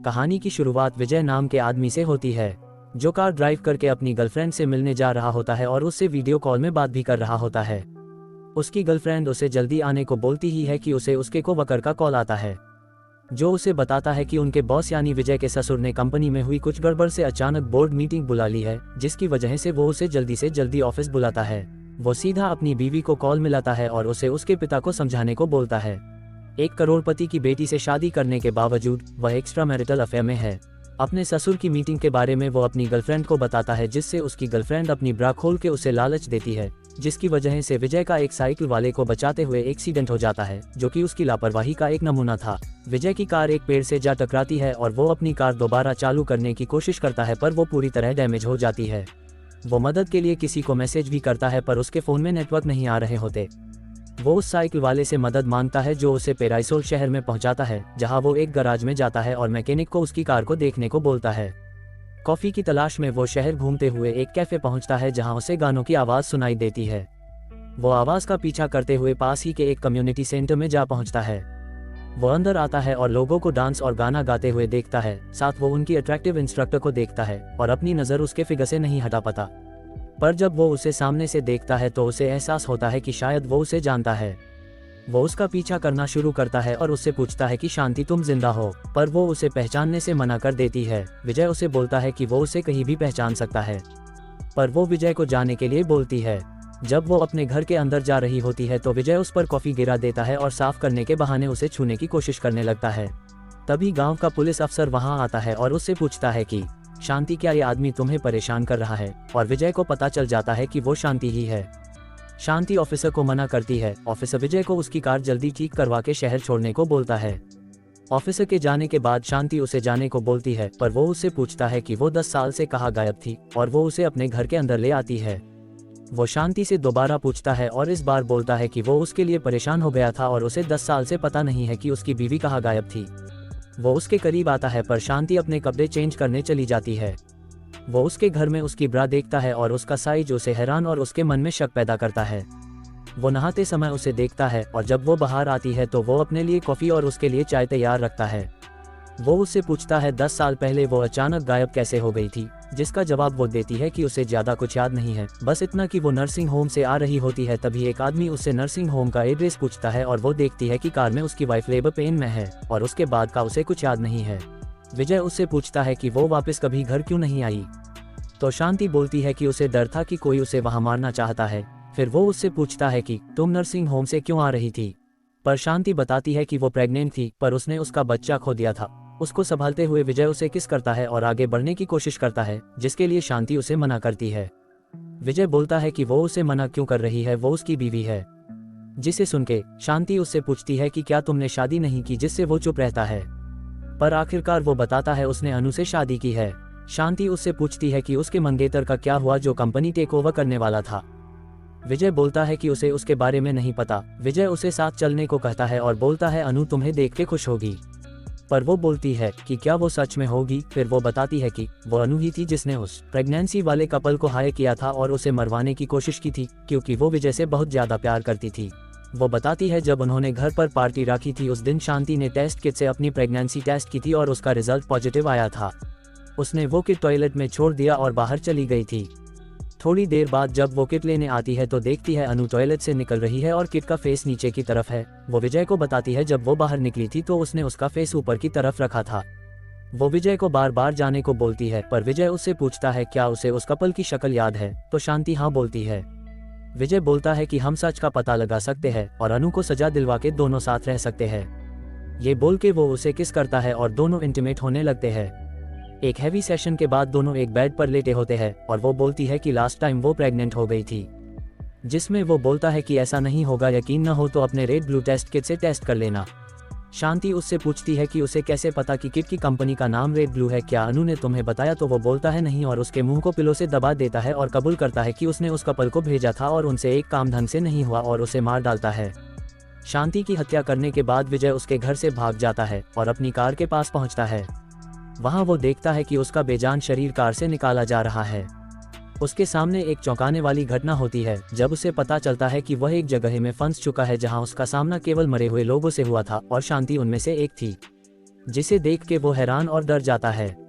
कहानी की शुरुआत विजय नाम के आदमी से होती है, जो कार ड्राइव करके अपनी गर्लफ्रेंड से मिलने जा रहा होता है और उससे वीडियो कॉल में बात भी कर रहा होता है। उसकी गर्लफ्रेंड उसे जल्दी आने को बोलती ही है कि उसे उसके कोवर्कर का कॉल आता है, जो उसे बताता है कि उनके बॉस यानी विजय के ससुर ने कंपनी में हुई कुछ गड़बड़ से अचानक बोर्ड मीटिंग बुला ली है, जिसकी वजह से वो उसे जल्दी से जल्दी ऑफिस बुलाता है। वो सीधा अपनी बीवी को कॉल मिलाता है और उसे उसके पिता को समझाने को बोलता है। एक करोड़पति की बेटी से शादी करने के बावजूद वह एक्स्ट्रा मैरिटल अफेयर में है। अपने ससुर की मीटिंग के बारे में वो अपनी गर्लफ्रेंड को बताता है, जिससे उसकी गर्लफ्रेंड अपनी ब्रा खोल के उसे लालच देती है, जिसकी वजह से विजय का एक साइकिल वाले को बचाते हुए एक्सीडेंट हो जाता है, जो कि उसकी लापरवाही का एक नमूना था। विजय की कार एक पेड़ से जा टकराती है और वो अपनी कार दोबारा चालू करने की कोशिश करता है, पर वो पूरी तरह डैमेज हो जाती है। वो मदद के लिए किसी को मैसेज भी करता है, पर उसके फ़ोन में नेटवर्क नहीं आ रहे होते। वो उस साइकिल वाले से मदद मांगता है, जो उसे पेराइसोल शहर में पहुंचाता है, जहां वो एक गैराज में जाता है और मैकेनिक को उसकी कार को देखने को बोलता है। कॉफ़ी की तलाश में वो शहर घूमते हुए एक कैफ़े पहुंचता है, जहां उसे गानों की आवाज़ सुनाई देती है। वो आवाज़ का पीछा करते हुए पास ही के एक कम्युनिटी सेंटर में जा पहुंचता है। वो अंदर आता है और लोगों को डांस और गाना गाते हुए देखता है। साथ वो उनकी अट्रैक्टिव इंस्ट्रक्टर को देखता है और अपनी नज़र उसके फिगर से नहीं हटा पाता। पर जब वो उसे सामने से देखता है तो उसे एहसास होता है कि शायद वो उसे जानता है। वो उसका पीछा करना शुरू करता है और उससे पूछता है कि शांति, तुम जिंदा हो? पर वो उसे पहचानने से मना कर देती है। विजय उसे बोलता है कि वो उसे कहीं भी पहचान सकता है, पर वो विजय को जाने के लिए बोलती है। जब वो अपने घर के अंदर जा रही होती है तो विजय उस पर कॉफ़ी गिरा देता है और साफ करने के बहाने उसे छूने की कोशिश करने लगता है। तभी गाँव का पुलिस अफसर वहाँ आता है और उससे पूछता है कि शांति, क्या ये आदमी तुम्हें परेशान कर रहा है? और विजय को पता चल जाता है कि वो शांति ही है। शांति ऑफिसर को मना करती है। ऑफिसर विजय को उसकी कार जल्दी ठीक करवा के शहर छोड़ने को बोलता है। ऑफिसर के जाने के बाद शांति उसे जाने को बोलती है, पर वो उससे पूछता है कि वो 10 साल से कहाँ गायब थी, और वो उसे अपने घर के अंदर ले आती है। वो शांति से दोबारा पूछता है और इस बार बोलता है कि वो उसके लिए परेशान हो गया था और उसे 10 साल से पता नहीं है कि उसकी बीवी कहाँ गायब थी। वो उसके करीब आता है, पर शांति अपने कपड़े चेंज करने चली जाती है। वो उसके घर में उसकी ब्रा देखता है और उसका साइज उसे हैरान और उसके मन में शक पैदा करता है। वो नहाते समय उसे देखता है और जब वो बाहर आती है तो वो अपने लिए कॉफ़ी और उसके लिए चाय तैयार रखता है। वो उससे पूछता है 10 साल पहले वो अचानक गायब कैसे हो गई थी, जिसका जवाब वो देती है कि उसे ज़्यादा कुछ याद नहीं है, बस इतना कि वो नर्सिंग होम से आ रही होती है। तभी एक आदमी उससे नर्सिंग होम का एड्रेस पूछता है और वो देखती है कि कार में उसकी वाइफ लेबर पेन में है और उसके बाद का उसे कुछ याद नहीं है। विजय उससे पूछता है कि वो वापस कभी घर क्यों नहीं आई, तो शांति बोलती है कि उसे डर था कि कोई उसे वहाँ मारना चाहता है। फिर वो उससे पूछता है कि तुम नर्सिंग होम से क्यों आ रही थी, पर शांति बताती है कि वो प्रेग्नेंट थी, पर उसने उसका बच्चा खो दिया था। उसको संभालते हुए विजय उसे किस करता है और आगे बढ़ने की कोशिश करता है, जिसके लिए शांति उसे मना करती है। विजय बोलता है कि वो उसे मना क्यों कर रही है, वो उसकी बीवी है। जिसे सुन के शांति उससे पूछती है कि क्या तुमने शादी नहीं की, जिससे वो चुप रहता है। पर आखिरकार वो बताता है उसने अनु से शादी की है। शांति उससे पूछती है कि उसके मंगेतर का क्या हुआ, जो कंपनी टेक ओवर करने वाला था। विजय बोलता है कि उसे उसके बारे में नहीं पता। विजय उसे साथ चलने को कहता है और बोलता है अनु तुम्हें देख के खुश होगी, पर वो बोलती है कि क्या वो सच में होगी। फिर वो बताती है कि वो अनु ही थी जिसने उस प्रेगनेंसी वाले कपल को हायर किया था और उसे मरवाने की कोशिश की थी, क्योंकि वो विजय से बहुत ज्यादा प्यार करती थी। वो बताती है जब उन्होंने घर पर पार्टी रखी थी, उस दिन शांति ने टेस्ट किट से अपनी प्रेगनेंसी टेस्ट की थी और उसका रिजल्ट पॉजिटिव आया था। उसने वो किट टॉयलेट में छोड़ दिया और बाहर चली गई थी। थोड़ी देर बाद जब वो किट लेने आती है तो देखती है अनु टॉयलेट से निकल रही है और किट का फेस नीचे की तरफ है। वो विजय को बताती है जब वो बाहर निकली थी तो उसने उसका फेस ऊपर की तरफ रखा था। वो विजय को बार बार जाने को बोलती है, पर विजय उससे पूछता है क्या उसे उस कपल की शक्ल याद है, तो शांति हाँ बोलती है। विजय बोलता है कि हम सच का पता लगा सकते हैं और अनु को सजा दिलवा के दोनों साथ रह सकते हैं। ये बोल के वो उसे किस करता है और दोनों इंटीमेट होने लगते हैं। एक हैवी सेशन के बाद दोनों एक बेड पर लेटे होते हैं और वो बोलती है कि लास्ट टाइम वो प्रेग्नेंट हो गई थी, जिसमें वो बोलता है कि ऐसा नहीं होगा, यकीन न हो तो अपने रेड ब्लू टेस्ट किट से टेस्ट कर लेना। शांति उससे पूछती है कि उसे कैसे पता कि किट की कंपनी का नाम रेड ब्लू है, क्या अनु ने तुम्हें बताया, तो वो बोलता है नहीं और उसके मुंह को पिलो से दबा देता है और कबूल करता है कि उसने उस कपल को भेजा था और उनसे एक काम ढंग से नहीं हुआ और उसे मार डालता है। शांति की हत्या करने के बाद विजय उसके घर से भाग जाता है और अपनी कार के पास पहुंचता है। वहां वो देखता है कि उसका बेजान शरीर कार से निकाला जा रहा है। उसके सामने एक चौंकाने वाली घटना होती है जब उसे पता चलता है कि वह एक जगह में फंस चुका है जहां उसका सामना केवल मरे हुए लोगों से हुआ था और शांति उनमें से एक थी। जिसे देख के वो हैरान और डर जाता है।